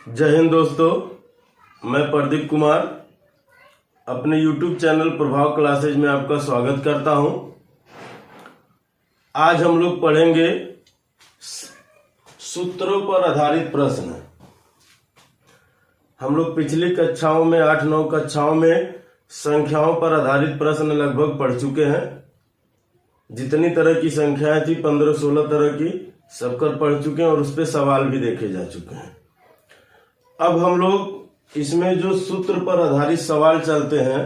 जय हिंद दोस्तों, मैं प्रदीप कुमार अपने YouTube चैनल प्रभाव क्लासेज में आपका स्वागत करता हूं। आज हम लोग पढ़ेंगे सूत्रों पर आधारित प्रश्न। हम लोग पिछली कक्षाओं में 8-9 कक्षाओं में संख्याओं पर आधारित प्रश्न लगभग पढ़ चुके हैं। जितनी तरह की संख्याएं थी 15-16 तरह की सबकर पढ़ चुके हैं और उस पर सवाल भी देखे जा चुके हैं। अब हम लोग इसमें जो सूत्र पर आधारित सवाल चलते हैं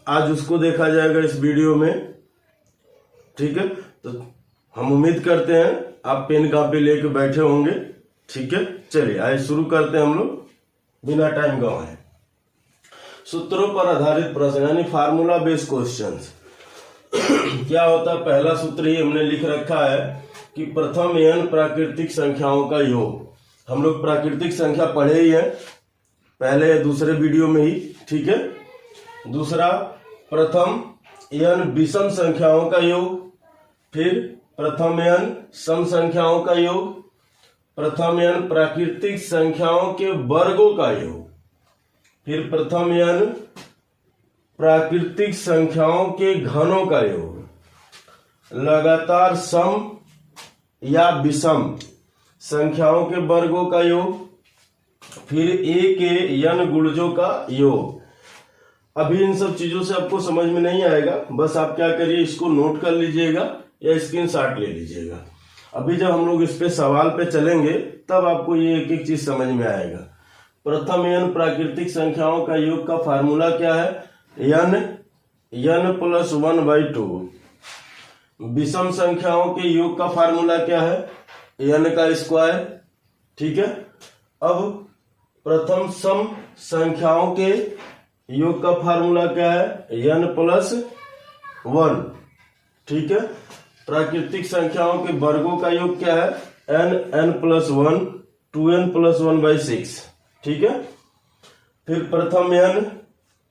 आज उसको देखा जाएगा इस वीडियो में। ठीक है, तो हम उम्मीद करते हैं आप पेन कॉपी लेके बैठे होंगे। ठीक है, चलिए आइए शुरू करते हैं हम लोग बिना टाइम गंवाए। सूत्रों पर आधारित प्रश्न यानी फार्मूला बेस्ड क्वेश्चंस। क्या होता है, पहला सूत्र ही हमने लिख रखा है कि प्रथम n प्राकृतिक संख्याओं का योग। हम लोग प्राकृतिक संख्या पढ़े ही है पहले दूसरे वीडियो में ही। ठीक है, दूसरा प्रथम n विषम संख्याओं का योग, फिर प्रथम n सम संख्याओं का योग, प्रथम n प्राकृतिक संख्याओं के वर्गों का योग, फिर प्रथम n प्राकृतिक संख्याओं के घनों का योग, लगातार सम या विषम संख्याओं के वर्गों का योग, फिर a के n गुणजों का योग। अभी इन सब चीजों से आपको समझ में नहीं आएगा, बस आप क्या करिए इसको नोट कर लीजिएगा या स्क्रीनशॉट ले लीजिएगा। अभी जब हम लोग इस पे सवाल पे चलेंगे तब आपको ये एक एक चीज समझ में आएगा। प्रथम n प्राकृतिक संख्याओं का योग का फार्मूला क्या है, n प्लस 1/2। विषम संख्याओं के योग का फार्मूला क्या है, n का स्क्वायर। ठीक है, अब प्रथम सम संख्याओं के योग का फार्मूला क्या है, n प्लस 1। ठीक है, प्राकृतिक संख्याओं के वर्गों का योग क्या है, n प्लस 1, 2n प्लस 1/6। ठीक है, फिर प्रथम n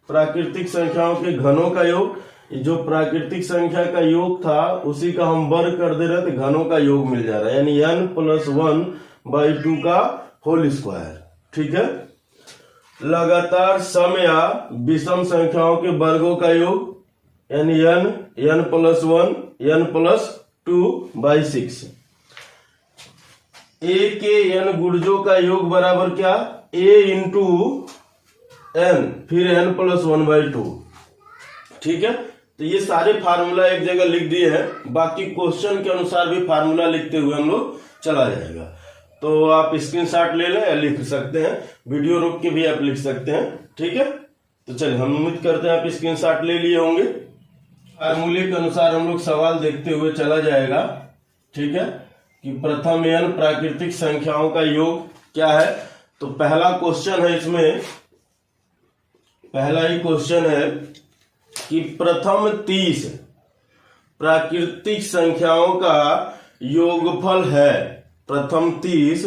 प्राकृतिक संख्याओं के घनों का योग। जो प्राकृतिक संख्या का योग था उसी का हम वर्ग कर दे रहे थे, घनों का योग मिल जा रहा है यानी n प्लस 1/2 का होल स्क्वायर। ठीक है, लगातार सम या विषम संख्याओं के वर्गों का योग यानी n plus 1, n plus 2/6। a के n गुणजों का योग बराबर क्या, a इंटू n फिर n प्लस 1/2। ठीक है, तो ये सारे फार्मूला एक जगह लिख दिए हैं, बाकी क्वेश्चन के अनुसार भी फार्मूला लिखते हुए हम लोग चला जाएगा। तो आप स्क्रीनशॉट ले लें या लिख सकते हैं, वीडियो रोक के भी आप लिख सकते हैं। ठीक है, तो चलिए हम उम्मीद करते हैं आप स्क्रीनशॉट ले लिए होंगे। फार्मूले के अनुसार हम लोग सवाल देखते हुए चला जाएगा। ठीक है, कि प्रथम n प्राकृतिक संख्याओं का योग क्या है। तो पहला क्वेश्चन है, इसमें पहला ही क्वेश्चन है कि प्रथम 30 प्राकृतिक संख्याओं का योगफल है। प्रथम 30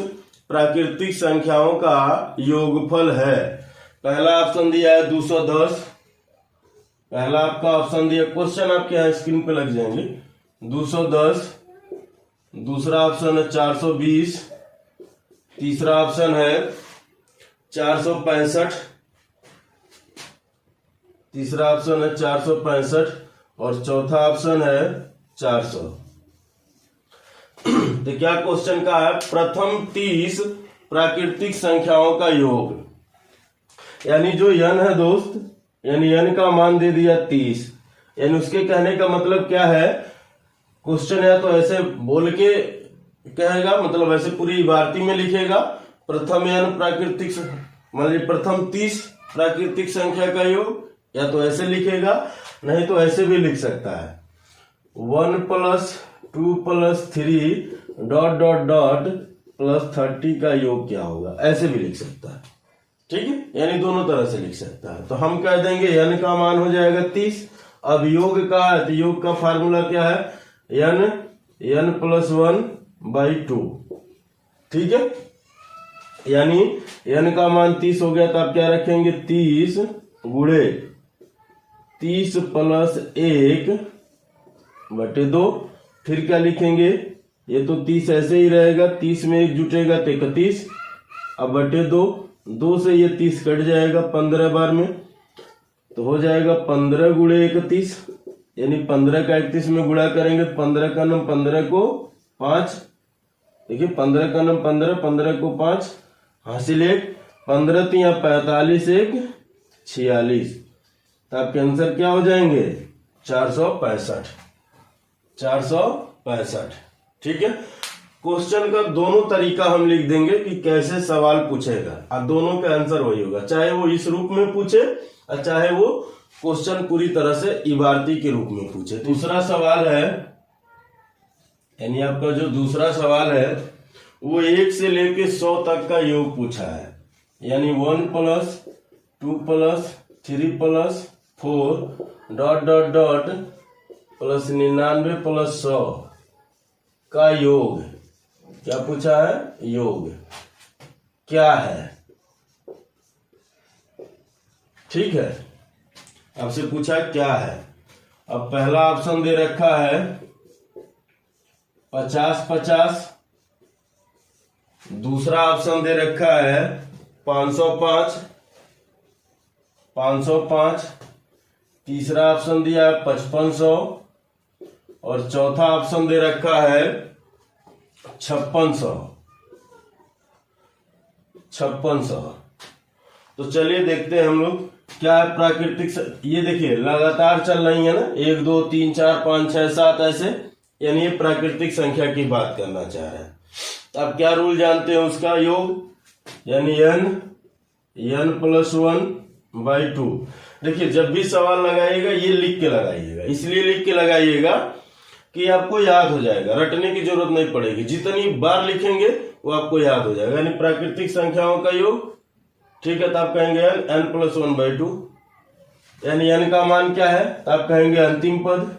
प्राकृतिक संख्याओं का योगफल है। पहला ऑप्शन दिया है 210। पहला आपका ऑप्शन दिया, क्वेश्चन आपके यहाँ स्क्रीन पे लग जाएंगे, 210। दूसरा ऑप्शन है 420। तीसरा ऑप्शन है 465। तीसरा ऑप्शन है 465 और चौथा ऑप्शन है 400। तो क्या क्वेश्चन का है, प्रथम 30 प्राकृतिक संख्याओं का योग यानी जो n है दोस्त, यानी n का मान दे दिया 30। यानी उसके कहने का मतलब क्या है, क्वेश्चन या तो ऐसे बोल के कहेगा, मतलब ऐसे पूरी इबारती में लिखेगा, प्रथम n प्राकृतिक मान लीजिए प्रथम 30 प्राकृतिक संख्या का योग, या तो ऐसे लिखेगा, नहीं तो ऐसे भी लिख सकता है 1 + 2 + 3 डॉट डॉट डॉट प्लस 30 का योग क्या होगा, ऐसे भी लिख सकता है। ठीक है, यानी दोनों तरह से लिख सकता है। तो हम कह देंगे n का मान हो जाएगा 30। अब योग का है तो योग का फार्मूला क्या है, n प्लस 1/2। ठीक है, यानी n का मान 30 हो गया तो आप क्या रखेंगे, 30 गुणे 30 + 1/2। फिर क्या लिखेंगे, ये तो 30 ऐसे ही रहेगा, 30 में 1 जुटेगा तो 31। अब बटे 2, 2 से ये 30 कट जाएगा 15 बार में, तो हो जाएगा 15 गुणे 31, यानी 15 का 31 में गुणा करेंगे, 15 का नम 15 को 5, देखिए 15 का नम 15, 15 को 5 हासिल 1, 15 तिया 45, 1 46, तो आपके आंसर क्या हो जाएंगे 465, 465। ठीक है, क्वेश्चन का दोनों तरीका हम लिख देंगे कि कैसे सवाल पूछेगा, और दोनों का आंसर वही होगा, चाहे वो इस रूप में पूछे और चाहे वो क्वेश्चन पूरी तरह से इबारती के रूप में पूछे। दूसरा सवाल है, यानी आपका जो दूसरा सवाल है वो 1 से लेके 100 तक का योग पूछा है, यानी 1 + 2 + 3 + 4 डॉट डॉट डॉट + 99 + 100 का योग, क्या पूछा है, योग क्या है। ठीक है, आपसे पूछा क्या है। अब पहला ऑप्शन दे रखा है 50 50, दूसरा ऑप्शन दे रखा है 505 505, तीसरा ऑप्शन दिया है 5500 और चौथा ऑप्शन दे रखा है 5600। तो चलिए देखते हैं हम लोग क्या है प्राकृतिक। ये देखिए लगातार चल रही है ना, 1 2 3 4 5 6 7 ऐसे, यानी ये प्राकृतिक संख्या की बात करना चाह रहे हैं। अब क्या रूल जानते हैं उसका, योग यानी n + 1/2। देखिए जब भी सवाल लगाइएगा ये लिख के लगाइएगा, इसलिए लिख के लगाइएगा कि आपको याद हो जाएगा, रटने की जरूरत नहीं पड़ेगी, जितनी बार लिखेंगे वो आपको याद हो जाएगा। यानी प्राकृतिक संख्याओं का योग, ठीक है, तो आप कहेंगे n + 1/2, यानी n का मान क्या है, तो आप कहेंगे अंतिम पद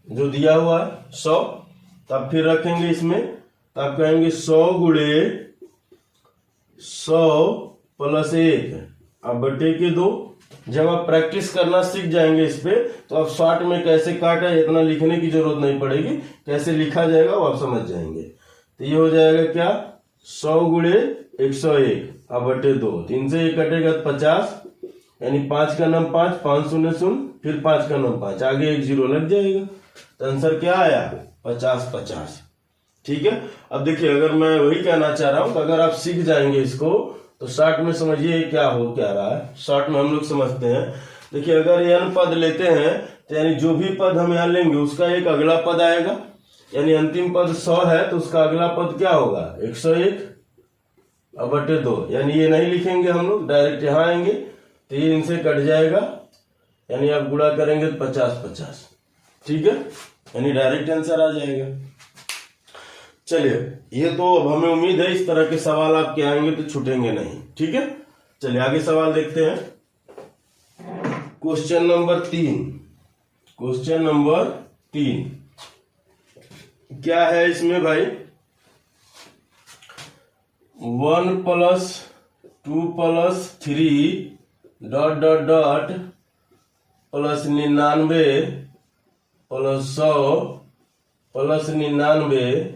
जो दिया हुआ है 100, तब फिर रखेंगे इसमें, तो आप कहेंगे 100 गुणे 100 + 1 अब बटे के 2। जब आप प्रैक्टिस करना सीख जाएंगे इस पे, तो आप शॉर्ट में कैसे काटा, इतना लिखने की जरूरत नहीं पड़ेगी, कैसे लिखा जाएगा वो आप समझ जाएंगे। तो ये हो जाएगा क्या, 100 गुणे 101 अब बटे 2, 3 से 1 कटेगा 50, यानी 5 का नम 5, 5 0 0, फिर 5 का नम 5, आगे 1 0 लग जाएगा, तो आंसर क्या आया 50 50। ठीक है, अब देखिए अगर मैं वही कहना चाह रहा हूं कि अगर आप सीख जाएंगे इसको तो शॉर्ट में समझिए क्या रहा है। शॉर्ट में हम लोग समझते हैं, देखिए अगर n पद लेते हैं तो यानी जो भी पद हम यहाँ लेंगे उसका एक अगला पद आएगा, यानी अंतिम पद 100 है तो उसका अगला पद क्या होगा 101 अब बटे 2, यानी ये नहीं लिखेंगे हम लोग, डायरेक्ट यहाँ आएंगे तो ये इनसे कट जाएगा, यानी आप गुणा करेंगे तो 50 50। ठीक है, यानी डायरेक्ट आंसर आ जाएगा। चलिए ये तो अब हमें उम्मीद है इस तरह के सवाल आपके आएंगे तो छूटेंगे नहीं। ठीक है, चलिए आगे सवाल देखते हैं। क्वेश्चन नंबर 3 क्या है इसमें भाई, 1 + 2 + 3 डॉट डॉट डॉट + 99 + 100 + 99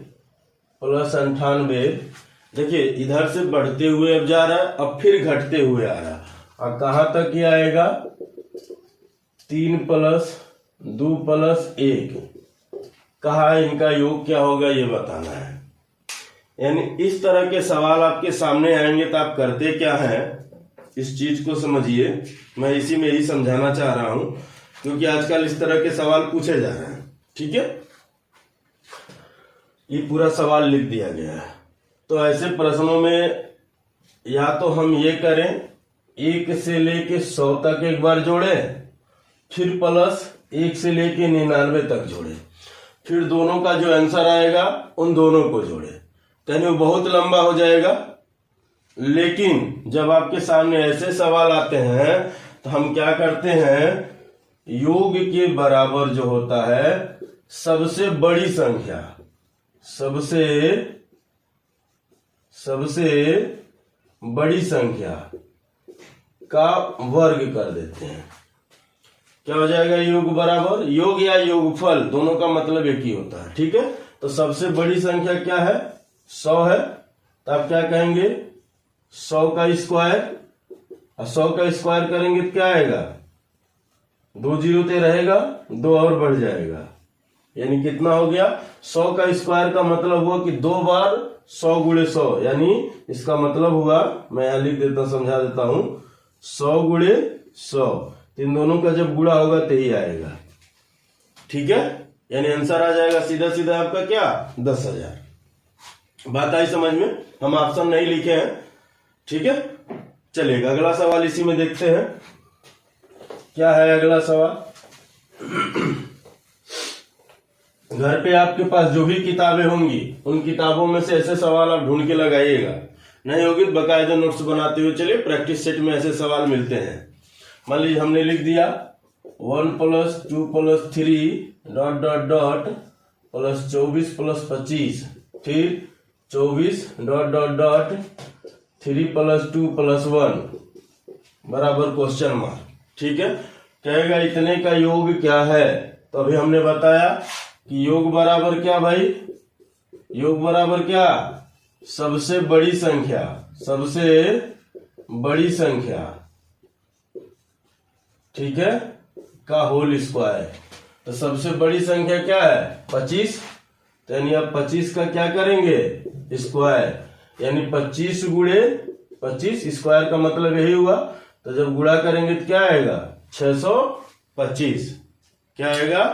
+ 98। देखिए इधर से बढ़ते हुए अब जा रहा है, अब फिर घटते हुए आ रहा है, और कहां तक ये आएगा 3 + 2 + 1। कहा इनका योग क्या होगा ये बताना है। यानी इस तरह के सवाल आपके सामने आएंगे तो आप करते क्या है, इस चीज को समझिए, मैं इसी में ही समझाना चाह रहा हूं क्योंकि आजकल इस तरह के सवाल पूछे जा रहे हैं। ठीक है, ये पूरा सवाल लिख दिया गया है। तो ऐसे प्रश्नों में या तो हम ये करें 1 से लेके 100 तक एक बार जोड़े, फिर प्लस 1 से लेके 99 तक जोड़े, फिर दोनों का जो आंसर आएगा उन दोनों को जोड़े, यानी वो बहुत लंबा हो जाएगा। लेकिन जब आपके सामने ऐसे सवाल आते हैं तो हम क्या करते हैं, योग के बराबर जो होता है सबसे बड़ी संख्या, सबसे बड़ी संख्या का वर्ग कर देते हैं। क्या हो जाएगा, योग बराबर, योग या योगफल दोनों का मतलब एक ही होता है। ठीक है, तो सबसे बड़ी संख्या क्या है 100 है, तो आप क्या कहेंगे 100 का स्क्वायर, और 100 का स्क्वायर करेंगे तो क्या आएगा, 2 जीरो तो रहेगा, 2 और बढ़ जाएगा, यानी कितना हो गया 100 का स्क्वायर का मतलब हुआ कि 2 बार 100 गुणे 100, यानी इसका मतलब हुआ, मैं यहां लिख देता समझा देता हूं, 100 गुणे 100, इन दोनों का जब गुणा होगा तो ही आएगा। ठीक है, यानी आंसर आ जाएगा सीधा सीधा आपका क्या 10,000। बात आई समझ में, हम ऑप्शन नहीं लिखे हैं। ठीक है, चलिए अगला सवाल इसी में देखते हैं। क्या है अगला सवाल, घर पे आपके पास जो भी किताबें होंगी उन किताबों में से ऐसे सवाल आप ढूंढ के लगाइएगा, नहीं होगी तो बकायदा नोट्स बनाते हुए चलिए, प्रैक्टिस सेट में ऐसे सवाल मिलते हैं। मान लीजिए हमने लिख दिया 1 + 2 + 3 ... प्लस 24 + 25, फिर 24 ... 3 + 2 + 1 बराबर क्वेश्चन मार्क। ठीक है, कहेगा इतने का योग क्या है, तो अभी हमने बताया कि योग बराबर क्या भाई, योग बराबर क्या, सबसे बड़ी संख्या, सबसे बड़ी संख्या, ठीक है, का होल स्क्वायर। तो सबसे बड़ी संख्या क्या है 25, तो यानी आप 25 का क्या करेंगे स्क्वायर, यानी 25 गुणे 25, स्क्वायर का मतलब यही हुआ, तो जब गुणा करेंगे तो क्या आएगा 625, क्या आएगा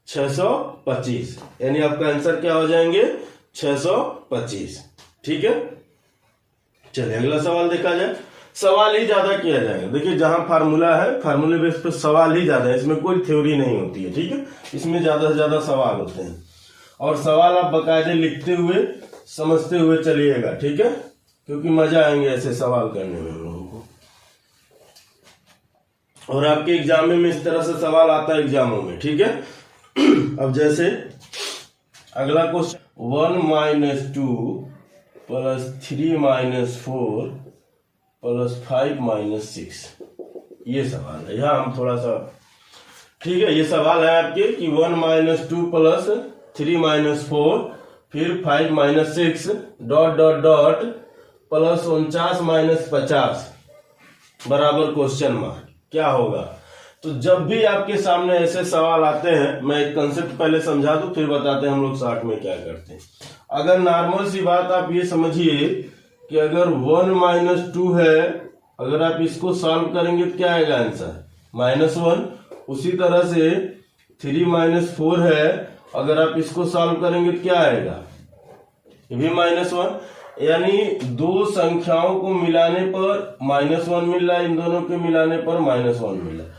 625, यानी आपका आंसर क्या हो जाएंगे 625। ठीक है, चलिए अगला सवाल देखा जाए। सवाल ही ज्यादा किया जाएगा, देखिए जहां फार्मूला है, फार्मूले बेस पे सवाल ही ज्यादा है, इसमें कोई थ्योरी नहीं होती है। ठीक है, इसमें ज्यादा से ज्यादा सवाल होते हैं, और सवाल आप बकायदे लिखते हुए समझते हुए चलिएगा। ठीक है, क्योंकि मजा आएंगे ऐसे सवाल करने में हम लोगों को, और आपके एग्जाम में इस तरह से सवाल आता है एग्जामों में। ठीक है, अब जैसे अगला क्वेश्चन 1 - 2 + 3 - 4 + 5 - 6, ये सवाल है। यहाँ हम थोड़ा सा, ठीक है, ये सवाल है आपके कि 1 - 2 + 3 - 4 फिर 5 - 6 ... प्लस 49 - 50 बराबर क्वेश्चन मार्क, क्या होगा। तो जब भी आपके सामने ऐसे सवाल आते हैं, मैं एक कंसेप्ट पहले समझा दूं फिर बताते हैं हम लोग शॉर्ट में क्या करते हैं। अगर नॉर्मल सी बात आप ये समझिए कि अगर 1 - 2 है, अगर आप इसको सॉल्व करेंगे तो क्या आएगा आंसर -1। उसी तरह से 3 - 4 है, अगर आप इसको सॉल्व करेंगे तो क्या आएगा, ये भी -1। यानी दो संख्याओं को मिलाने पर -1 मिल रहा है, इन दोनों के मिलाने पर -1 मिल रहा है,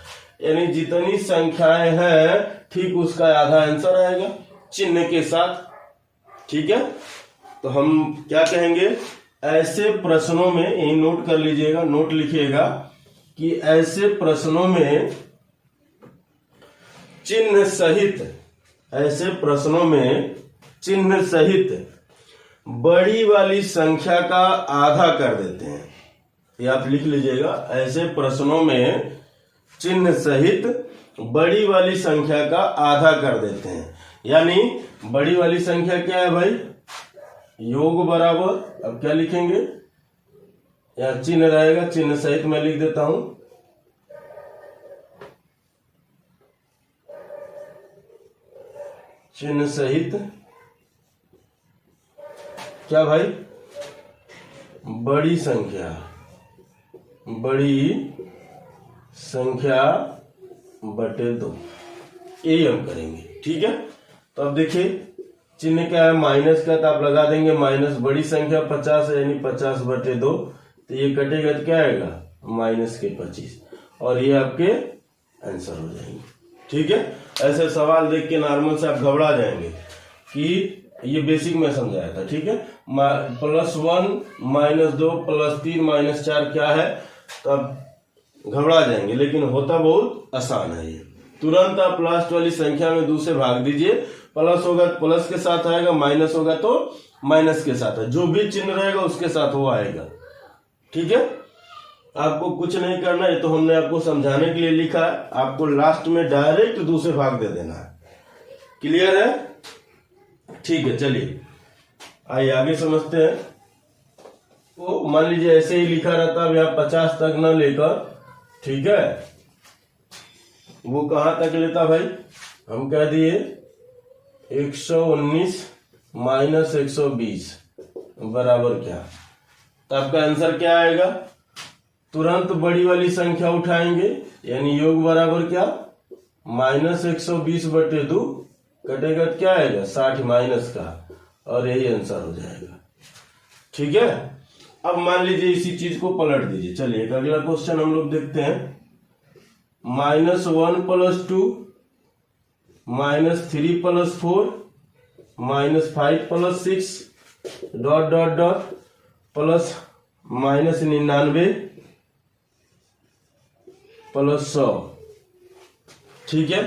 यानी जितनी संख्याएं हैं ठीक उसका आधा आंसर आएगा चिन्ह के साथ। ठीक है, तो हम क्या कहेंगे, ऐसे प्रश्नों में, यही नोट कर लीजिएगा, नोट लिखिएगा कि ऐसे प्रश्नों में चिन्ह सहित, ऐसे प्रश्नों में चिन्ह सहित बड़ी वाली संख्या का आधा कर देते हैं। ये आप लिख लीजिएगा, ऐसे प्रश्नों में चिन्ह सहित बड़ी वाली संख्या का आधा कर देते हैं। यानी बड़ी वाली संख्या क्या है भाई, योग बराबर, अब क्या लिखेंगे, यहां चिन्ह रहेगा, चिन्ह सहित मैं लिख देता हूं, चिन्ह सहित क्या भाई, बड़ी संख्या, बड़ी संख्या बटे 2, यही हम करेंगे। ठीक है, तो अब देखिए चिन्ह क्या है माइनस का, तो आप लगा देंगे माइनस, बड़ी संख्या 50 है यानी 50 बटे 2, तो ये कटेगा तो क्या आएगा -25, और ये आपके आंसर हो जाएंगे। ठीक है, ऐसे सवाल देख के नॉर्मल से आप घबरा जाएंगे कि ये बेसिक में समझाया था। ठीक है, +1 - 2 + 3 - 4 क्या है, तो आप घबरा जाएंगे, लेकिन होता बहुत आसान है। ये तुरंत आप लास्ट वाली संख्या में 2 से भाग दीजिए, प्लस होगा तो प्लस के साथ आएगा, माइनस होगा तो माइनस के साथ है, जो भी चिन्ह रहेगा उसके साथ वो आएगा। ठीक है, आपको कुछ नहीं करना है, तो हमने आपको समझाने के लिए लिखा है, आपको लास्ट में डायरेक्ट 2 से भाग दे देना है। क्लियर है, ठीक है, चलिए आइए आगे समझते हैं। वो मान लीजिए ऐसे ही लिखा रहता, अब यहाँ 50 तक न लेकर, ठीक है, वो कहाँ तक लेता भाई, हम कह दिए 119 माइनस 120 बराबर क्या। तो आपका आंसर क्या आएगा, तुरंत बड़ी वाली संख्या उठाएंगे, यानी योग बराबर क्या, माइनस 120/2 कटेगा क्या आएगा 60 माइनस का, और यही आंसर हो जाएगा। ठीक है, अब मान लीजिए इसी चीज को पलट दीजिए। चलिए एक अगला क्वेश्चन हम लोग देखते हैं। -1 + 2 -3 + 4 -5 + 6 ... प्लस -99 + 100। ठीक है,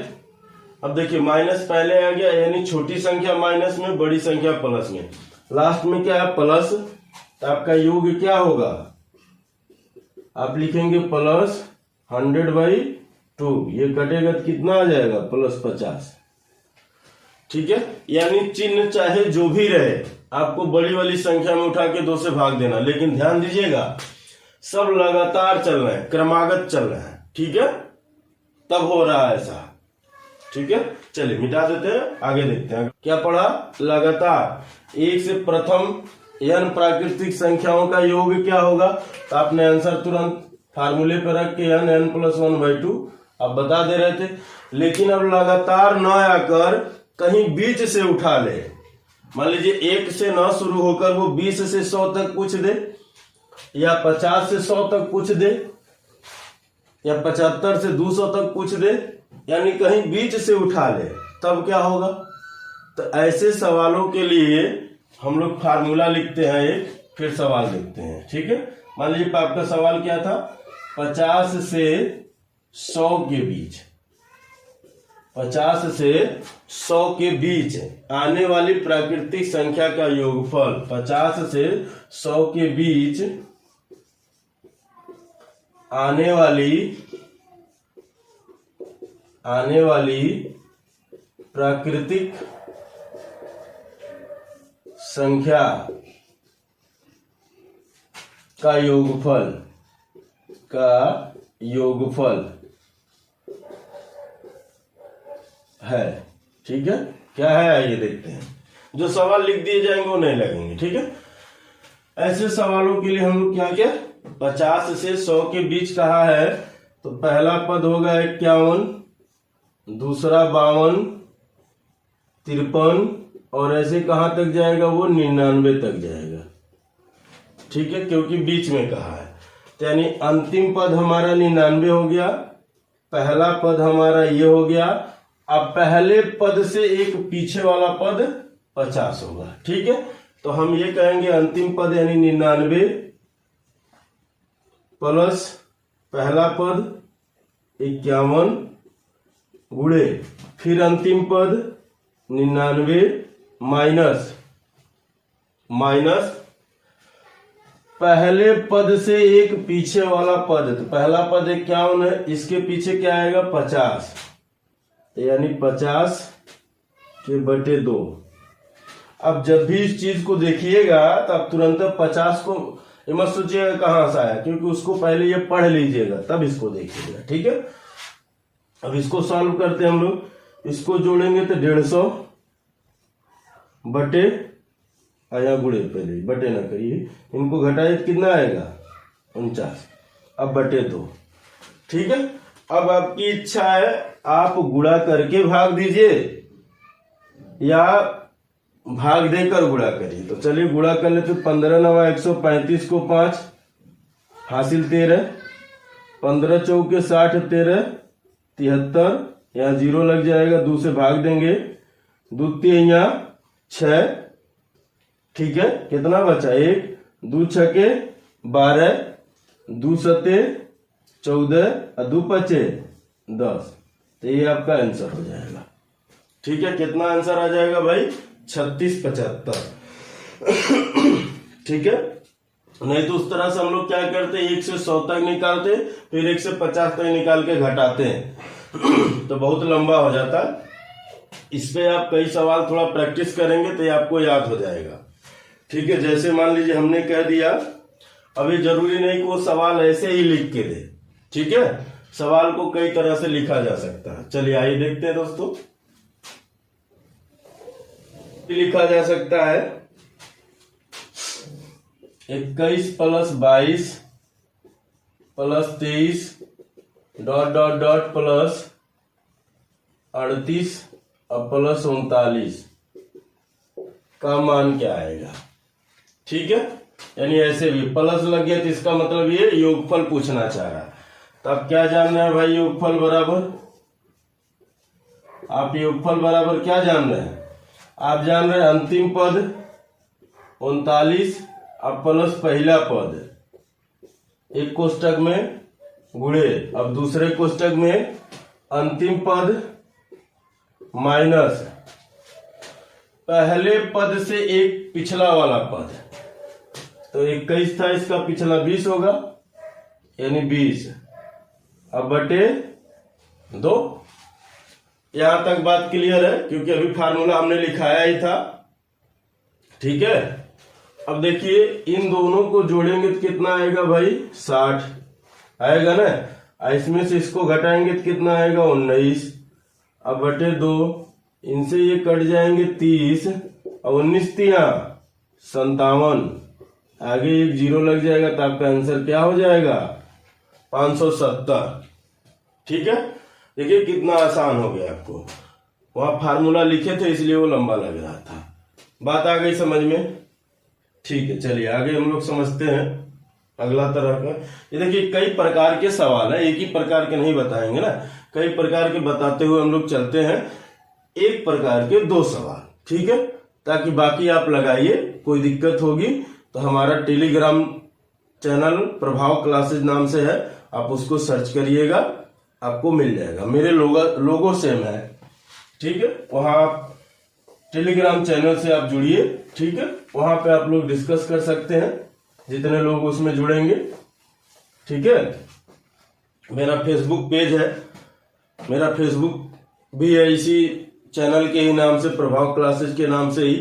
अब देखिए माइनस पहले आ गया, यानी छोटी संख्या माइनस में, बड़ी संख्या प्लस में, लास्ट में क्या है प्लस, तो आपका योग क्या होगा, आप लिखेंगे +100/2, ये कटेगा तो कितना आ जाएगा +50। ठीक है, यानी चिन्ह चाहे जो भी रहे, आपको बड़ी वाली संख्या में उठा के 2 से भाग देना, लेकिन ध्यान दीजिएगा सब लगातार चल रहे हैं, क्रमागत चल रहे हैं। ठीक है, तब हो रहा है ऐसा। ठीक है, चलिए मिटा देते हैं, आगे देखते हैं क्या पढ़ा। लगातार 1 से प्रथम n प्राकृतिक संख्याओं का योग क्या होगा, तो आपने आंसर तुरंत फार्मूले पर रख के n + 1/2 आप बता दे रहे थे। लेकिन अब लगातार न आकर कहीं बीच से उठा ले, मान लीजिए 1 से न शुरू होकर वो 20 से 100 तक पूछ दे, या 50 से 100 तक पूछ दे, या 75 से 200 तक पूछ दे, यानी कहीं बीच से उठा ले, तब क्या होगा। तो ऐसे सवालों के लिए हम लोग फार्मूला लिखते हैं एक, फिर सवाल देखते हैं। ठीक है, मान लीजिए आपका सवाल क्या था, 50 से 100 के बीच, 50 से 100 के बीच आने वाली प्राकृतिक संख्या का योगफल, 50 से 100 के बीच आने वाली प्राकृतिक संख्या का योगफल है। ठीक है, क्या है आइए देखते हैं। जो सवाल लिख दिए जाएंगे वो नहीं लगेंगे। ठीक है, ऐसे सवालों के लिए हम लोग क्या क्या 50 से 100 के बीच कहा है, तो पहला पद होगा 51, दूसरा 52, 53, और ऐसे कहां तक जाएगा वो 99 तक जाएगा। ठीक है, क्योंकि बीच में कहा है, तो यानी अंतिम पद हमारा 99 हो गया, पहला पद हमारा ये हो गया। अब पहले पद से एक पीछे वाला पद 50 होगा। ठीक है, तो हम ये कहेंगे अंतिम पद यानी 99 प्लस पहला पद 51 गुणे फिर अंतिम पद 99 माइनस पहले पद से एक पीछे वाला पद, तो पहला पद 51 है, इसके पीछे क्या आएगा 50, यानी 50/2। अब जब भी इस चीज को देखिएगा तो आप तुरंत 50 को ये मत सोचिएगा कहां से आया, क्योंकि उसको पहले ये पढ़ लीजिएगा तब इसको देखिएगा। ठीक है, अब इसको सॉल्व करते हैं हम लोग, इसको जोड़ेंगे तो 150 बटे आया गुणे, पहले बटे ना करिए, इनको घटाइए तो कितना आएगा 49, अब बटे 2। ठीक है, अब आपकी इच्छा है आप गुणा करके भाग दीजिए या भाग देकर गुणा करिए। तो चलिए गुणा कर लेते, 15 9 135 को 5 हासिल 13, 15 चौके 60 13 73, यहाँ 0 लग जाएगा, 2 से भाग देंगे, 2 3 6। ठीक है, कितना बचा 1, 2 छके 12, 2 सते 14 और 2 पचे 10। तो ये आपका आंसर हो जाएगा। ठीक है, कितना आंसर आ जाएगा भाई 3675। ठीक है, नहीं तो उस तरह से हम लोग क्या करते, 1 से 100 तक निकालते, फिर 1 से 50 तक निकाल के घटाते हैं तो बहुत लंबा हो जाता। इस पे आप कई सवाल थोड़ा प्रैक्टिस करेंगे तो ये आपको याद हो जाएगा। ठीक है, जैसे मान लीजिए हमने कह दिया अब ये जरूरी नहीं कि वो सवाल ऐसे ही लिख के दे, ठीक है, सवाल को कई तरह से लिखा जा सकता है। चलिए आइए देखते हैं दोस्तों। लिखा जा सकता है 21 + 22 + 23 ... प्लस 38 और प्लस 39 का मान क्या आएगा, ठीक है। यानी ऐसे भी प्लस लग गया तो इसका मतलब ये योगफल पूछना चाह रहा है। तो आप क्या जान रहे हैं भाई, योगफल बराबर, आप योगफल बराबर क्या जान रहे हैं, आप जान रहे हैं अंतिम पद 39 और प्लस पहला पद, एक कोष्टक में गुणे, अब दूसरे कोष्टक में अंतिम पद माइनस पहले पद से एक पिछला वाला पद, तो 21 था, इसका पिछला 20 होगा, यानी 20 अब बटे 2। यहां तक बात क्लियर है, क्योंकि अभी फार्मूला हमने लिखाया ही था, ठीक है। अब देखिए इन दोनों को जोड़ेंगे तो कितना आएगा भाई, 60 आएगा ना। इसमें से इसको घटाएंगे तो कितना आएगा, 19 अब बटे 2, इनसे ये कट जाएंगे 30 और 19 तिया 57, आगे एक 0 लग जाएगा तो आपका आंसर क्या हो जाएगा, 570, ठीक है। देखिए कितना आसान हो गया, आपको वहां फार्मूला लिखे थे इसलिए वो लंबा लग रहा था। बात आ गई समझ में, ठीक है। चलिए आगे हम लोग समझते हैं अगला तरह का। ये देखिए कई प्रकार के सवाल है, एक ही प्रकार के नहीं बताएंगे ना, कई प्रकार के बताते हुए हम लोग चलते हैं, एक प्रकार के 2 सवाल, ठीक है, ताकि बाकी आप लगाइए। कोई दिक्कत होगी तो हमारा टेलीग्राम चैनल प्रभाव क्लासेज नाम से है, आप उसको सर्च करिएगा, आपको मिल जाएगा। मेरे लोगो सेम है, ठीक है, वहां आप टेलीग्राम चैनल से आप जुड़िए, ठीक है, वहां पे आप लोग डिस्कस कर सकते हैं, जितने लोग उसमें जुड़ेंगे, ठीक है। मेरा फेसबुक पेज है, मेरा फेसबुक भी है इसी चैनल के ही नाम से, प्रभाव क्लासेज के नाम से ही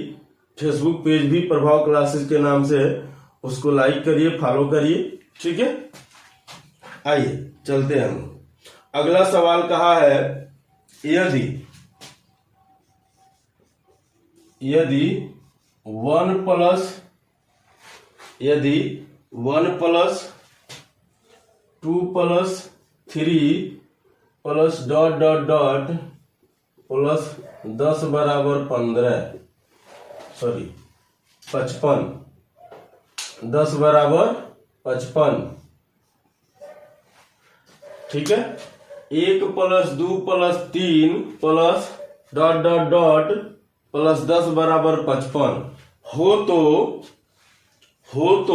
फेसबुक पेज भी प्रभाव क्लासेज के नाम से है, उसको लाइक करिए, फॉलो करिए, ठीक है। आइए चलते हैं हम। अगला सवाल कहा है, यदि 1 + 2 + 3 प्लस ... प्लस 10 बराबर 15, सॉरी 55, 10 बराबर 55, ठीक है। 1 + 2 + 3 प्लस ... प्लस 10 बराबर 55 हो तो 2 +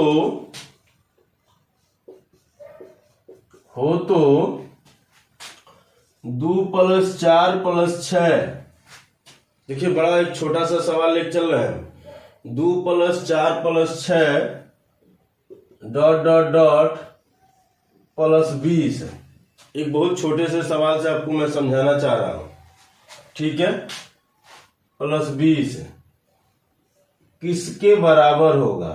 4 + 6, देखिए बड़ा एक छोटा सा सवाल लेके चल रहे हैं। 2 + 4 + 6 ... प्लस 20, एक बहुत छोटे से सवाल से आपको मैं समझाना चाह रहा हूं, ठीक है। प्लस 20 किसके बराबर होगा,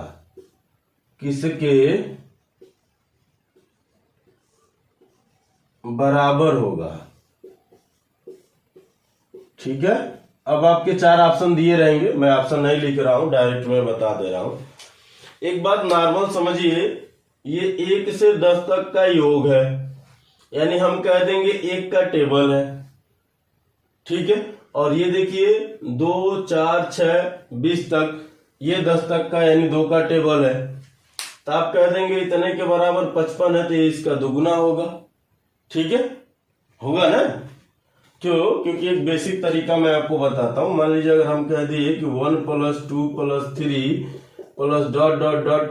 किसके बराबर होगा, ठीक है। अब आपके 4 ऑप्शन दिए रहेंगे, मैं ऑप्शन नहीं लिख रहा हूं, डायरेक्ट मैं बता दे रहा हूं। एक बात नॉर्मल समझिए, ये 1 से 10 तक का योग है, यानी हम कह देंगे 1 का टेबल है, ठीक है। और ये देखिए 2 4 6 20 तक, ये 10 तक का यानी 2 का टेबल है, तो आप कह देंगे इतने के बराबर 55 है, तो ये इसका दुगुना होगा, ठीक है, होगा ना। क्यों? क्योंकि एक बेसिक तरीका मैं आपको बताता हूं। मान लीजिए अगर हम कह दिए कि 1 + 2 + 3 प्लस ...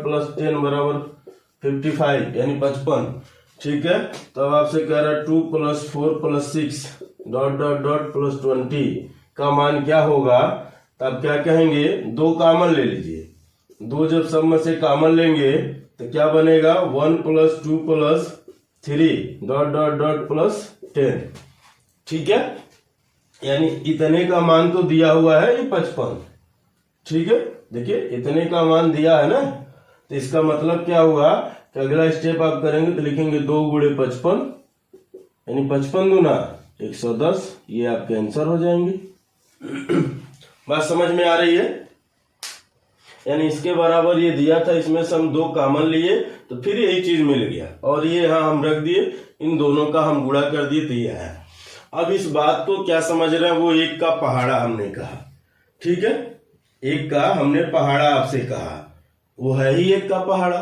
प्लस 10 बराबर 55 यानी 55, ठीक है। तो अब आपसे कह रहा है 2 + 4 + 6 ... प्लस 20 का मान क्या होगा, तो आप क्या कहेंगे, 2 कॉमन ले लीजिए, 2 जब सब में से कॉमन लेंगे तो क्या बनेगा, 1 + 2 + 3 ... प्लस 10, ठीक है। यानी इतने का मान तो दिया हुआ है, ये 55, ठीक है। देखिए इतने का मान दिया है ना, तो इसका मतलब क्या हुआ कि अगला स्टेप आप करेंगे तो लिखेंगे 2 गुणे 55 यानी 55 दूना 110, ये आपके आंसर हो जाएंगे। बात समझ में आ रही है? यानी इसके बराबर ये दिया था, इसमें से हम 2 कॉमन लिए तो फिर यही चीज मिल गया और ये यहाँ हम रख दिए, इन दोनों का हम गुणा कर दिए तो ये आया। अब इस बात को क्या समझ रहे हैं, वो 1 का पहाड़ा हमने कहा, ठीक है, 1 का हमने पहाड़ा आपसे कहा, वो है ही 1 का पहाड़ा।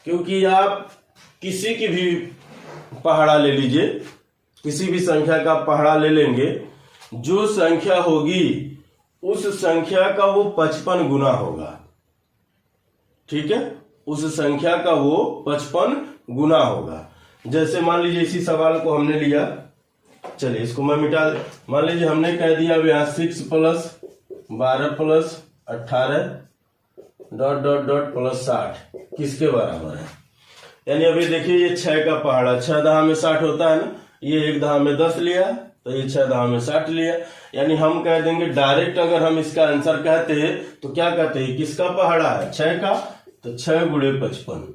क्योंकि आप किसी की भी पहाड़ा ले लीजिए, किसी भी संख्या का पहाड़ा ले लेंगे, जो संख्या होगी उस संख्या का वो 55 गुना होगा, ठीक है, उस संख्या का वो 55 गुना होगा। जैसे मान लीजिए इसी सवाल को हमने लिया, चलिए इसको मैं मिटा दे, मान लीजिए हमने कह दिया यहाँ 6 plus 12 plus 18 dot dot dot plus 60 किसके बराबर है। यानी अभी देखिए ये 6 का पहाड़ा, 6 दहा में 60 होता है ना, ये 1 दहा में 10 लिया तो ये 6 दहा में 60 लिया। यानी हम कह देंगे डायरेक्ट, अगर हम इसका आंसर कहते हैं तो क्या कहते हैं, किसका पहाड़ा है, 6 का, तो 6 गुणे 55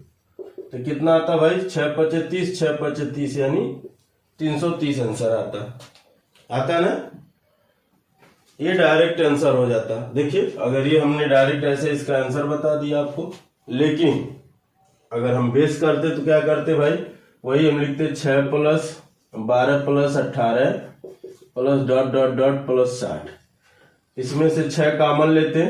तो कितना आता भाई, 6 पचे 30, 6 पचे 30 यानी 330 आंसर आता ना, ये डायरेक्ट आंसर हो जाता। देखिए अगर ये हमने डायरेक्ट ऐसे इसका आंसर बता दिया आपको, लेकिन अगर हम बेस करते तो क्या करते भाई, वही हम लिखते 6 plus 12 plus 18 plus dot dot dot plus 60, इसमें से 6 कॉमन लेते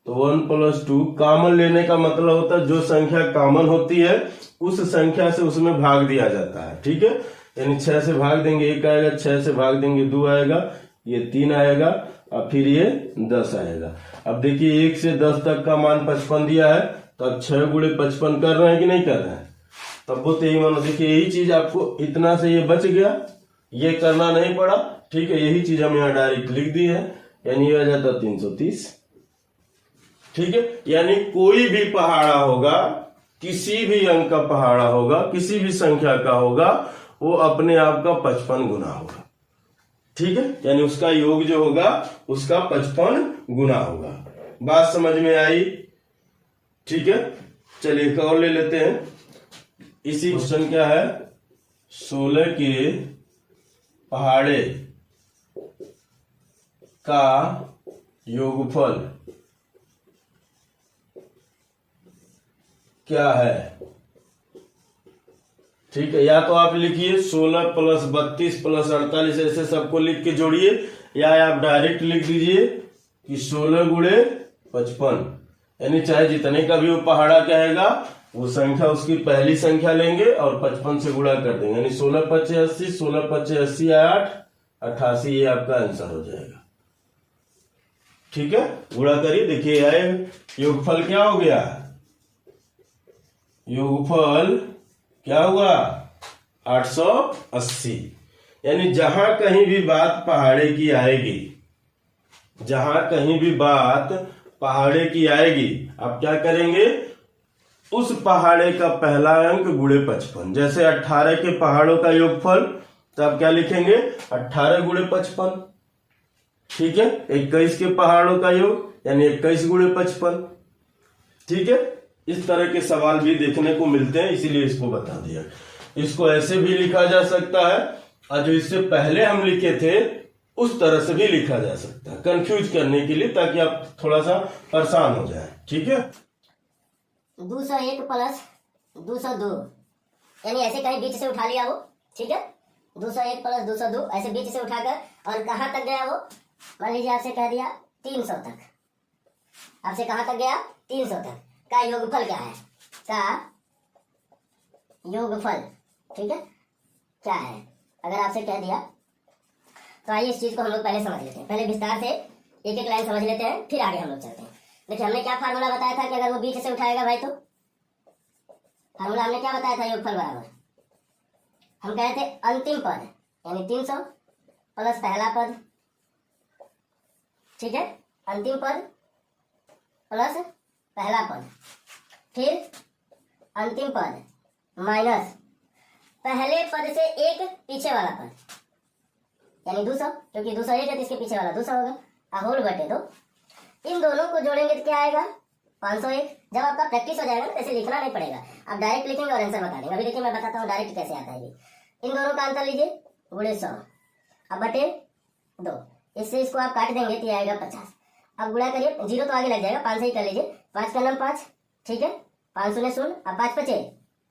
तो 1 प्लस 2, कॉमन लेने का मतलब होता है जो संख्या कॉमन होती है उस संख्या से उसमें भाग दिया जाता है, ठीक है। यानी 6 से भाग देंगे 1 आएगा, 6 से भाग देंगे 2 आएगा, ये 3 आएगा और फिर ये 10 आएगा। अब देखिए 1 से 10 तक का मान 55 दिया है, तो अब 6 गुणे 55 कर रहे हैं कि नहीं कर रहे हैं, तब वो तो यही मानो। देखिए यही चीज आपको इतना से ये बच गया, ये करना नहीं पड़ा, ठीक है, यही चीज हम यहाँ डायरेक्ट लिख दी है, यानी ये आ जाता 330, ठीक है। यानी कोई भी पहाड़ा होगा, किसी भी अंक का पहाड़ा होगा, किसी भी संख्या का होगा, वो अपने आप का 55 गुना होगा, ठीक है। यानी उसका योग जो होगा उसका 55 गुना होगा। बात समझ में आई? ठीक है, चलिए एक और ले लेते हैं। इसी क्वेश्चन क्या है, 16 के पहाड़े का योगफल क्या है, ठीक है। या तो आप लिखिए 16 प्लस 32 प्लस 48 ऐसे सबको लिख के जोड़िए, या आप डायरेक्ट लिख दीजिए कि 16 गुणे 55, यानी चाहे जितने का भी वो पहाड़ा कहेगा वो संख्या उसकी पहली संख्या लेंगे और 55 से गुणा कर देंगे, यानी 16 पचे 80, 16 पचे 80 8 88, ये आपका आंसर हो जाएगा, ठीक है। गुणा करिए, देखिए आए योगफल क्या हो गया, योगफल क्या हुआ 880। यानी जहां कहीं भी बात पहाड़े की आएगी, जहां कहीं भी बात पहाड़े की आएगी, आप क्या करेंगे, उस पहाड़े का पहला अंक गुणे 55। जैसे 18 के पहाड़ों का योगफल, तो आप क्या लिखेंगे 18 गुणे 55, ठीक है। 21 के पहाड़ों का योग यानी 21 गुणे 55, ठीक है। इस तरह के सवाल भी देखने को मिलते हैं, इसीलिए इसको बता दिया। इसको ऐसे भी लिखा जा सकता है और जो इससे पहले हम लिखे थे उस तरह से भी लिखा जा सकता है, कंफ्यूज करने के लिए, ताकि आप थोड़ा सा परेशान हो जाए, ठीक है। 201 प्लस 202, यानी ऐसे कहीं बीच से उठा लिया वो, ठीक है। 201 प्लस 202 ऐसे बीच से उठाकर और कहां तक गया वो, मान लीजिए आपसे कह दिया 300 तक, आपसे कहां तक गया 300 तक का योगफल क्या है, का योगफल, ठीक है, क्या है। अगर आपसे कह दिया तो आइए इस चीज को हम लोग पहले समझ लेते हैं, पहले विस्तार से एक एक लाइन समझ लेते हैं, फिर आगे हम लोग चलते हैं। देखिए हमने क्या फार्मूला बताया था कि अगर वो बीच से उठाएगा भाई, तो फार्मूला हमने क्या बताया था, योगफल बराबर, हम कहे थे अंतिम पद यानी 300 प्लस पहला पद, ठीक है, अंतिम पद प्लस पहला पद, फिर अंतिम पद माइनस पहले पद से एक पीछे वाला पद, यानी 200, क्योंकि 201 है तो इसके पीछे वाला 200 होगा, होल बटे 2। इन दोनों को जोड़ेंगे तो क्या आएगा 501। जब आपका प्रैक्टिस हो जाएगा ना, ऐसे लिखना नहीं पड़ेगा, आप डायरेक्ट लिखेंगे और आंसर बता देंगे। अभी देखिए मैं बताता हूँ डायरेक्ट कैसे आता है। इन दोनों का अंतर लीजिए, गुणे 100, अब बटे 2, इससे इसको आप काट देंगे तो ये आएगा 50। अब गुणा करिए, 0 तो आगे लग जाएगा, 5 से ही कर लीजिए, 5 का नाम 5, ठीक है, 5 शून्य शून्य, अब 5 पचे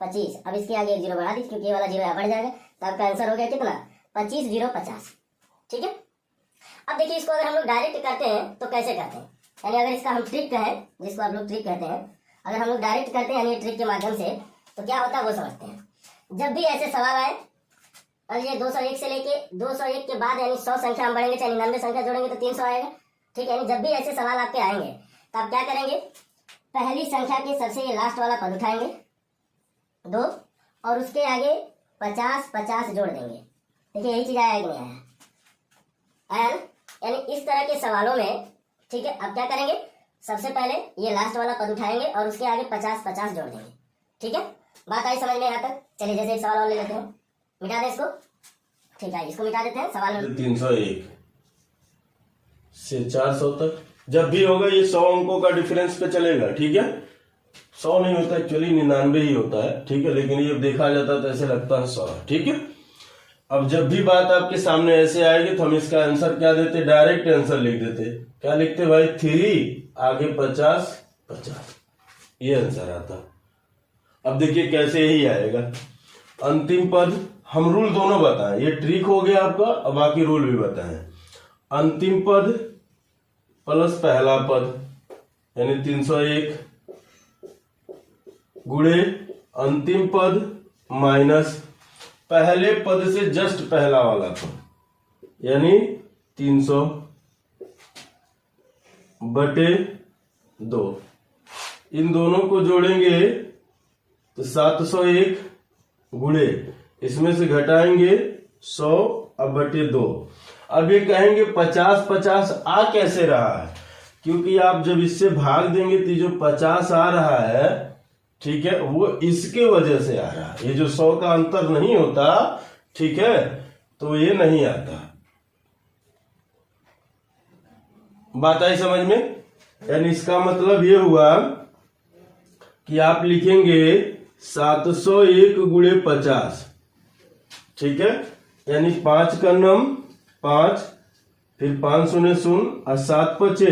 25, अब इसके आगे 1 0 बढ़ा दीजिए क्योंकि ये वाला 0 यहाँ बढ़ जाएगा, तो आपका आंसर हो गया कितना, 25 0 50, ठीक है। अब देखिए इसको अगर हम लोग डायरेक्ट करते हैं तो कैसे करते हैं, यानी अगर इसका हम ट्रिक कहें, जिसको आप लोग ट्रिक कहते हैं, अगर हम लोग डायरेक्ट करते हैं यानी ट्रिक के माध्यम से, तो क्या होता है वो समझते हैं। जब भी ऐसे सवाल आए और ये 201 से लेके 201 के बाद यानी 100 संख्या हम बढ़ेंगे, चाहे 99 संख्या जोड़ेंगे तो 300 आएगा, ठीक है। यानी जब भी ऐसे सवाल आपके आएंगे तो आप क्या करेंगे, पहली संख्या के सबसे लास्ट वाला पद उठाएंगे 2 और उसके आगे 50 50 जोड़ देंगे। देखिए यही चीज आया कि नहीं आया, आया ना। यानी इस तरह के सवालों में, ठीक है, अब क्या करेंगे, सबसे पहले ये लास्ट वाला पद उठाएंगे और उसके आगे 50 50 जोड़ देंगे, ठीक है। बात आई समझ में यहाँ तक। चलिए जैसे एक सवाल और ले लेते हैं, मिटा दें इसको, ठीक है, इसको मिटा देते हैं। सवाल 301 से 400 तक जब भी होगा ये 100 अंकों का डिफरेंस पे चलेगा, ठीक है। 100 नहीं होता एक्चुअली 99 ही होता है, ठीक है, लेकिन ये देखा जाता है तो ऐसे लगता है 100 है, ठीक है। अब जब भी बात आपके सामने ऐसे आएगी तो हम इसका आंसर क्या देते, डायरेक्ट आंसर लिख देते। क्या लिखते भाई, 3 आगे 50 50, ये आंसर आता। अब देखिए कैसे ही आएगा। अंतिम पद हम रूल दोनों बताएं, ये ट्रिक हो गया आपका, अब बाकी रूल भी बताएं। अंतिम पद प्लस पहला पद यानी 301 गुणे अंतिम पद माइनस पहले पद से जस्ट पहला वाला पद यानी 300 बटे 2। इन दोनों को जोड़ेंगे तो 701 गुणे इसमें से घटाएंगे 100 अब बटे 2। अब ये कहेंगे 50 50 आ कैसे रहा है, क्योंकि आप जब इससे भाग देंगे तो जो 50 आ रहा है, ठीक है, वो इसके वजह से आ रहा है। ये जो 100 का अंतर नहीं होता, ठीक है, तो ये नहीं आता। बात आई समझ में। यानी इसका मतलब ये हुआ कि आप लिखेंगे 701 गुणे 50, ठीक है, यानी 5 का नम 5, फिर 5 शून्य शून्य और 7 पचे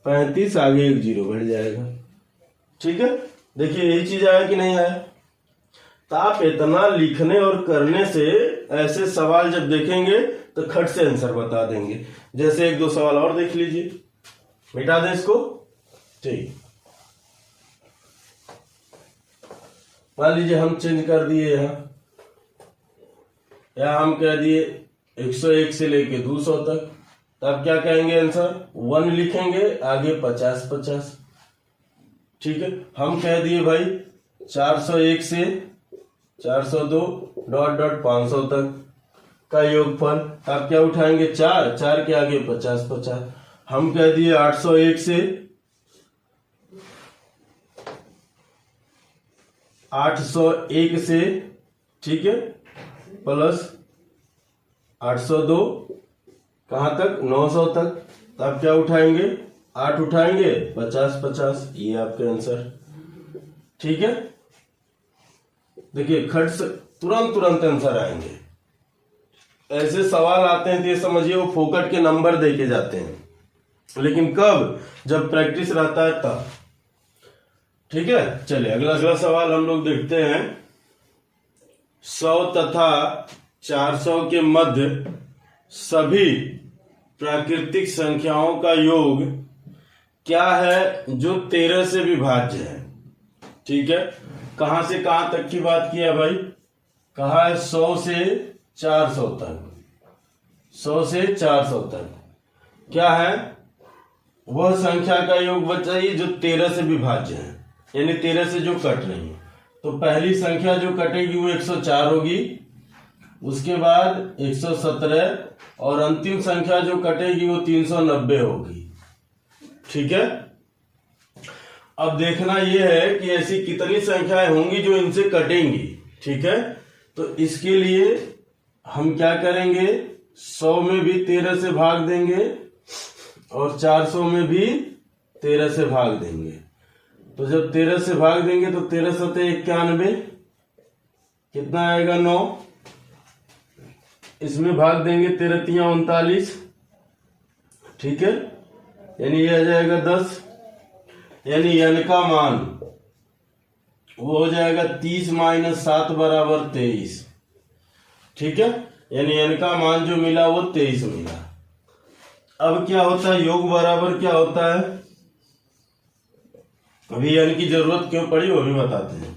35, आगे 1 0 बढ़ जाएगा, ठीक है। देखिए यही चीज आया कि नहीं आया। तो आप इतना लिखने और करने से ऐसे सवाल जब देखेंगे तो खट से आंसर बता देंगे। जैसे 1 2 सवाल और देख लीजिए, मिटा दें इसको, ठीक। मान लीजिए हम चेंज कर दिए यहाँ हम कह दिए 101 से लेके 200 तक, तब क्या कहेंगे आंसर 1 लिखेंगे, आगे 50 50, ठीक है। हम कह दिए भाई 401 से 402 डॉट डॉट 500 तक का योगफल, आप क्या उठाएंगे 4 4 के आगे 50 50। हम कह दिए 801 से 801 से, ठीक है, प्लस 802 कहां तक 900 तक, तब क्या उठाएंगे 8 उठाएंगे 50 50, ये आपके आंसर, ठीक है। देखिए खट से तुरंत आंसर आएंगे। ऐसे सवाल आते हैं तो ये समझिए वो फोकट के नंबर देके जाते हैं, लेकिन कब, जब प्रैक्टिस रहता है तब, ठीक है। चलिए अगला सवाल हम लोग देखते हैं। 100 तथा 400 के मध्य सभी प्राकृतिक संख्याओं का योग क्या है जो 13 से विभाज्य है, ठीक है। कहां से कहां तक की बात किया भाई, कहा है 100 से 400 तक, 100 से 400 तक क्या है, वह संख्या का योग बताइए जो 13 से विभाज्य है, यानी 13 से जो कट रही है। तो पहली संख्या जो कटेगी वो 104 होगी, उसके बाद 117 और अंतिम संख्या जो कटेगी वो 390 होगी, ठीक है। अब देखना यह है कि ऐसी कितनी संख्याएं होंगी जो इनसे कटेंगी, ठीक है। तो इसके लिए हम क्या करेंगे, 100 में भी 13 से भाग देंगे और 400 में भी 13 से भाग देंगे। तो जब 13 से भाग देंगे तो 13 सते 91, कितना आएगा 9। इसमें भाग देंगे 13 तिया 39, ठीक है, यानी ये आ जाएगा 10। यानी n का मान वो हो जाएगा 30 - 7 बराबर 23, ठीक है। यानी n का मान जो मिला वो 23 मिला। अब क्या होता है, योग बराबर क्या होता है, अभी n की जरूरत क्यों पड़ी वो भी बताते हैं।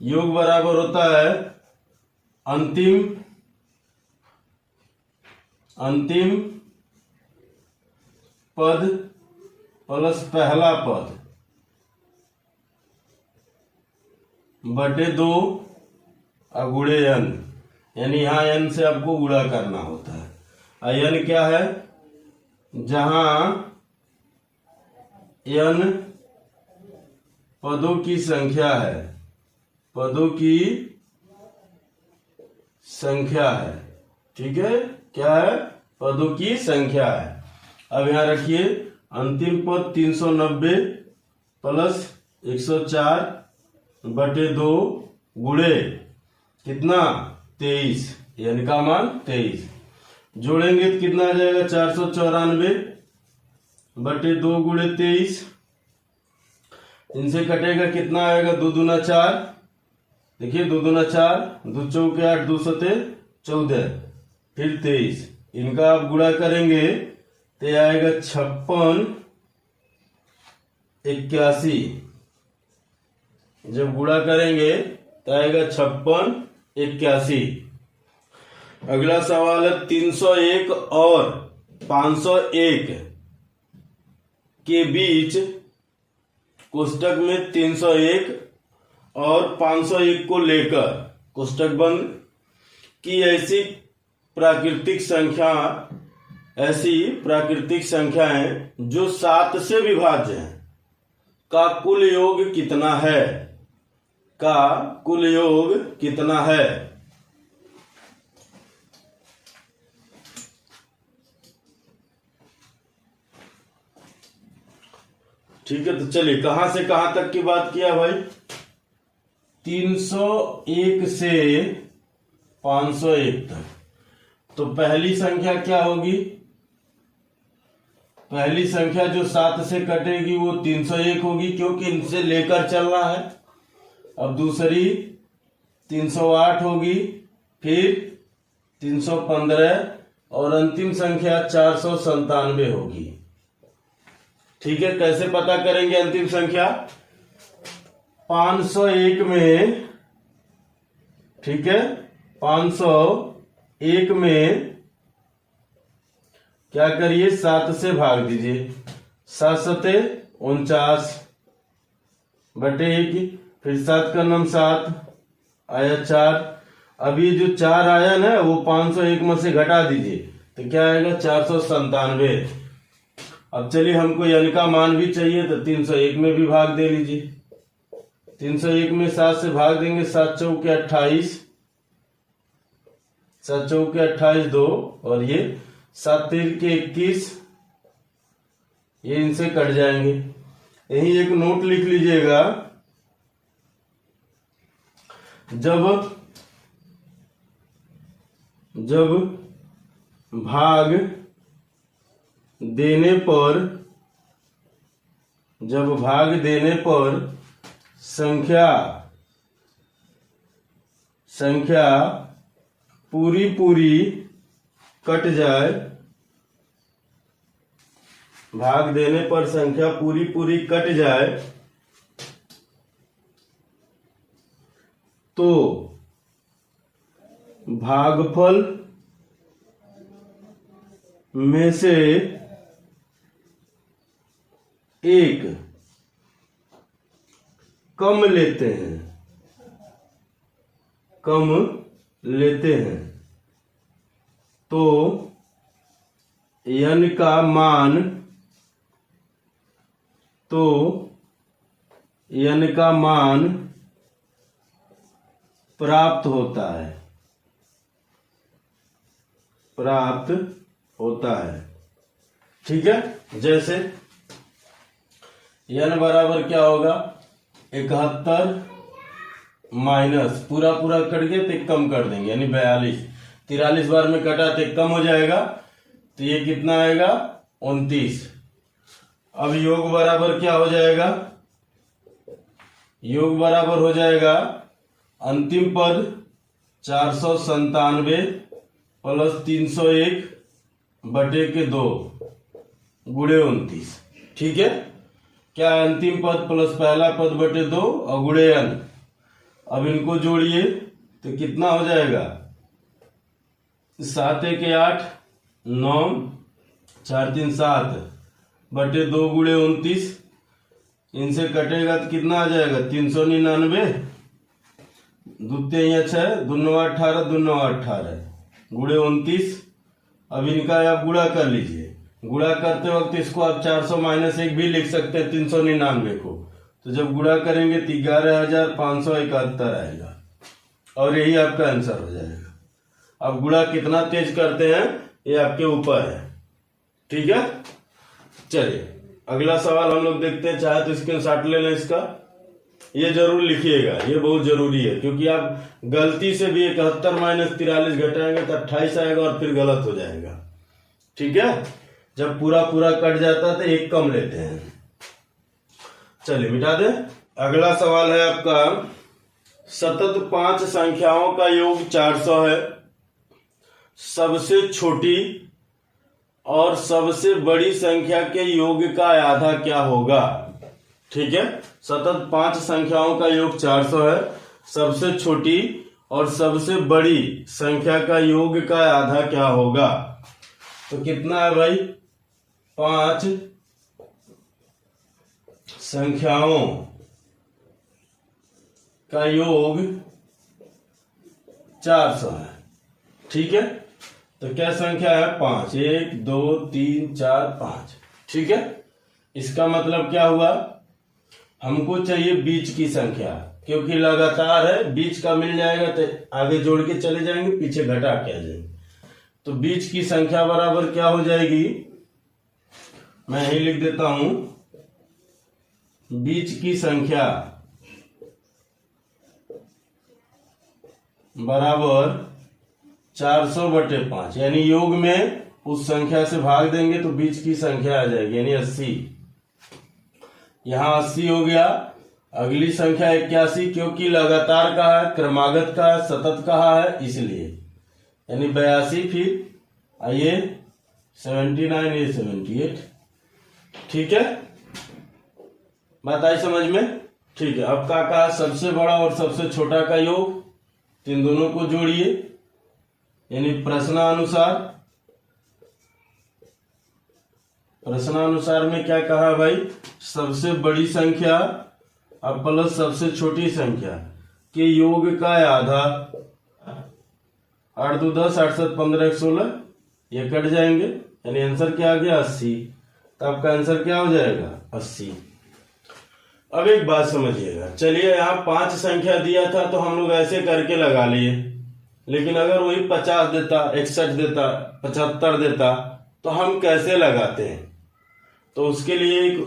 योग बराबर होता है अंतिम पद प्लस पहला पद बटे 2 गुणे n, यानी यहाँ n से आपको गुणा करना होता है। n क्या है, जहां n पदों की संख्या है, पदों की संख्या है, ठीक है, क्या है, पदों की संख्या है। अब यहां रखिए अंतिम पद 390 प्लस 104 बटे 2 गुणे कितना 23, यानी का मान 23। जोड़ेंगे तो कितना आ जाएगा 494 बटे 2 गुणे 23। इनसे कटेगा कितना आएगा 2 दूना 4, देखिए 2 दूना 4, 2 चौके 8, 2 सते 14, फिर 23। इनका आप गुणा करेंगे तो आएगा 56 81। जब गुणा करेंगे तो आएगा 56 81। अगला सवाल है 301 और 501 के बीच कोष्टक में 301 और 501 को लेकर कोष्टक बंद की ऐसी प्राकृतिक संख्याएं जो 7 से विभाज्य हैं का कुल योग कितना है, का कुल योग कितना है। ठीक है, तो चलिए कहां से कहां तक की बात किया भाई, 301 से 501 तक। तो पहली संख्या क्या होगी, पहली संख्या जो 7 से कटेगी वो 301 होगी, क्योंकि इनसे लेकर चलना है। अब दूसरी 308 होगी, फिर 315 और अंतिम संख्या 497 होगी। ठीक है, कैसे पता करेंगे अंतिम संख्या, 501 में, ठीक है, 501 में क्या करिए 7 से भाग दीजिए, 7 सते 49 बटे 1, फिर 7 का नाम 7 आया 4। अब ये जो 4 आया ना वो 501 में से घटा दीजिए तो क्या आएगा 497। अब चलिए हमको n का मान भी चाहिए तो 301 में भी भाग दे लीजिए। 301 में 7 से भाग देंगे, 7 चौके 28, 7 चौके 28 2, और ये 7 3 के 21, ये इनसे कट जाएंगे। यही एक नोट लिख लीजिएगा, जब भाग देने पर संख्या पूरी कट जाए, भाग देने पर संख्या पूरी कट जाए तो भागफल में से एक कम लेते हैं तो n का मान प्राप्त होता है। ठीक है, जैसे n बराबर क्या होगा, 71 माइनस पूरा पूरा कट गया तो एक कम कर देंगे, यानी 42। 43 बार में कटा तो एक कम हो जाएगा, तो ये कितना आएगा 29। अब योग बराबर क्या हो जाएगा, योग बराबर हो जाएगा अंतिम पद 497 प्लस 301 बटे के 2 गुणे 29। ठीक है, क्या है? अंतिम पद प्लस पहला पद बटे 2 और गुणे n। अब इनको जोड़िए तो कितना हो जाएगा 7 1 8 9 4 3 7 बटे 2 गुणे 29। इनसे कटेगा तो कितना आ जाएगा 399 दूत्य 6 2 18 2 18 गुणे 29। अब इनका आप गुणा कर लीजिए, गुणा करते वक्त इसको आप 400 माइनस 1 भी लिख सकते हैं 399 को, तो जब गुणा करेंगे तो 11,571 आएगा और यही आपका आंसर हो जाएगा। अब गुणा कितना तेज करते हैं ये आपके ऊपर है। ठीक है, चलिए अगला सवाल हम लोग देखते हैं। चाहे तो स्क्रीनशॉट ले लें इसका, ये जरूर लिखिएगा, ये बहुत जरूरी है, क्योंकि आप गलती से भी 71 माइनस 43 घटाएंगे तो 28 आएगा और फिर गलत हो जाएगा। ठीक है, जब पूरा पूरा कट जाता है तो एक कम लेते हैं। चलिए मिटा दे। अगला सवाल है आपका, सतत 5 संख्याओं का योग 400 है, सबसे छोटी और सबसे बड़ी संख्या के योग का आधा क्या होगा। ठीक है, सतत 5 संख्याओं का योग 400 है, सबसे छोटी और सबसे बड़ी संख्या का योग का आधा क्या होगा। तो कितना है भाई, 5 संख्याओं का योग 400 है। ठीक है, तो क्या संख्या है 5, 1 2 3 4 5। ठीक है, इसका मतलब क्या हुआ, हमको चाहिए बीच की संख्या, क्योंकि लगातार है, बीच का मिल जाएगा तो आगे जोड़ के चले जाएंगे, पीछे घटा के आ जाएंगे। तो बीच की संख्या बराबर क्या हो जाएगी, मैं यही लिख देता हूं, बीच की संख्या बराबर 400 बटे 5, यानी योग में उस संख्या से भाग देंगे तो बीच की संख्या आ जाएगी, यानी 80। यहां 80 हो गया। अगली संख्या 81, क्योंकि लगातार का है, क्रमागत का है, सतत कहा है इसलिए, यानी 82। फिर आइए 79, ये 78। ठीक है, बात आई समझ में। ठीक है, अब का कहा सबसे बड़ा और सबसे छोटा का योग, तो इन दोनों को जोड़िए, यानी प्रश्नानुसार में क्या कहा भाई, सबसे बड़ी संख्या और प्लस सबसे छोटी संख्या के योग का आधा। 8 2 10 8 7 15 1 16, ये कट जाएंगे, यानी आंसर क्या आ गया 80। तो आपका आंसर क्या हो जाएगा 80। अब एक बात समझिएगा, चलिए यहाँ 5 संख्या दिया था तो हम लोग ऐसे करके लगा लिए, लेकिन अगर वही 50 देता, 61 देता, 75 देता तो हम कैसे लगाते हैं। तो उसके लिए एक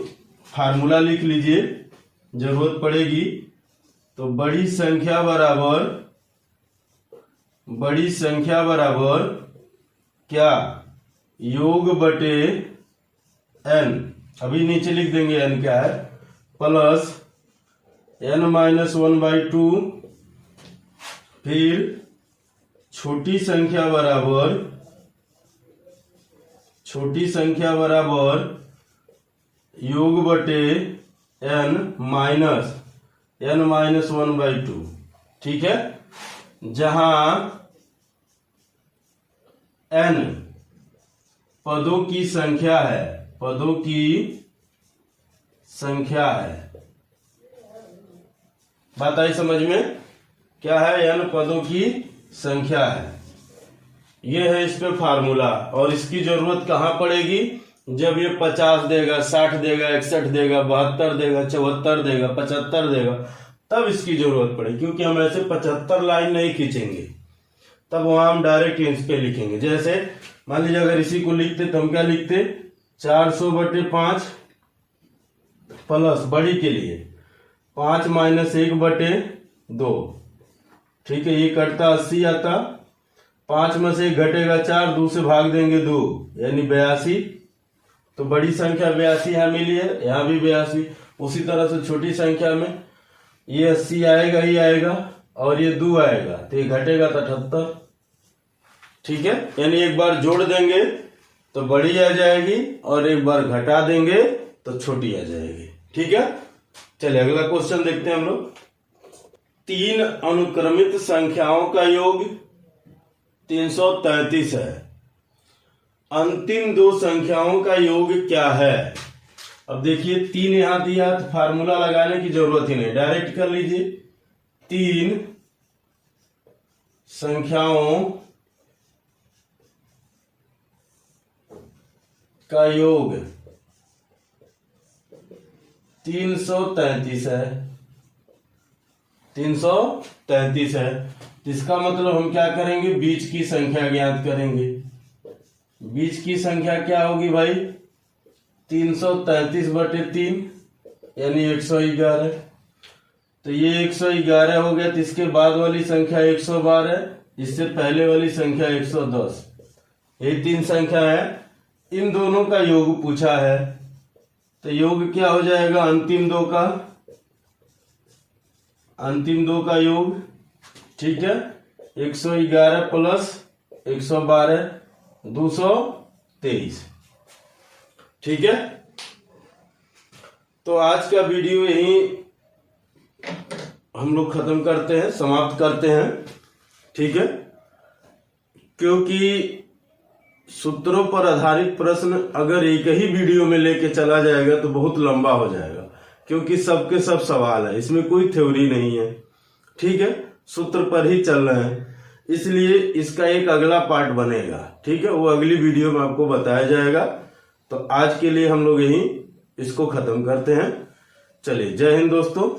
फार्मूला लिख लीजिए, जरूरत पड़ेगी। तो बड़ी संख्या बराबर क्या, योग बटे n, अभी नीचे लिख देंगे n क्या है, प्लस n माइनस 1/2, फिर छोटी संख्या बराबर योग बटे n माइनस 1/2। ठीक है, जहां n पदों की संख्या है, बात आई समझ में। क्या है, n पदों की संख्या है। ये है इस पे फार्मूला, और इसकी जरूरत कहां पड़ेगी, जब ये 50 देगा, 60 देगा, 61 देगा, 72 देगा, 74 देगा, 75 देगा, तब इसकी जरूरत पड़ेगी। क्योंकि हम ऐसे 75 लाइन नहीं खींचेंगे, तब वहां हम डायरेक्ट इंच पे लिखेंगे। जैसे मान लीजिए अगर इसी को लिखते तो हम क्या लिखते, 400 बटे 5 प्लस बड़ी के लिए 5 माइनस 1/2। ठीक है, ये कटता 80 आता। 5 में से 1 घटेगा 4, 2 से भाग देंगे 2, यानी 82। तो बड़ी संख्या 82 यहाँ मिली है, यहाँ भी 82। उसी तरह से छोटी संख्या में ये 80 आएगा ही आएगा और ये 2 आएगा, तो ये घटेगा तो 78। ठीक है, यानी एक बार जोड़ देंगे तो बड़ी आ जाएगी और एक बार घटा देंगे तो छोटी आ जाएगी। ठीक है, चलिए अगला क्वेश्चन देखते हैं हम लोग। 3 अनुक्रमित संख्याओं का योग 333 है। अंतिम 2 संख्याओं का योग क्या है? अब देखिए 3 यहां दिया तो फार्मूला लगाने की जरूरत ही नहीं, डायरेक्ट कर लीजिए। 3 संख्याओं का योग 333 है। 333 है, इसका मतलब हम क्या करेंगे, बीच की संख्या ज्ञात करेंगे। बीच की संख्या क्या होगी भाई, 333/3 यानी 111। तो ये 111 हो गया, तो इसके बाद वाली संख्या 112, इससे पहले वाली संख्या 110। ये 3 संख्या है, इन दोनों का योग पूछा है। तो योग क्या हो जाएगा, अंतिम 2 का, अंतिम 2 का योग। ठीक है, 111 प्लस 112 223। ठीक है, तो आज का वीडियो यही हम लोग खत्म करते हैं, समाप्त करते हैं। ठीक है, क्योंकि सूत्रों पर आधारित प्रश्न अगर एक ही वीडियो में लेके चला जाएगा तो बहुत लंबा हो जाएगा, क्योंकि सबके सब सवाल है, इसमें कोई थ्योरी नहीं है। ठीक है, सूत्र पर ही चल रहे हैं, इसलिए इसका एक अगला पार्ट बनेगा। ठीक है, वो अगली वीडियो में आपको बताया जाएगा। तो आज के लिए हम लोग यही इसको खत्म करते हैं। चलिए, जय हिंद दोस्तों।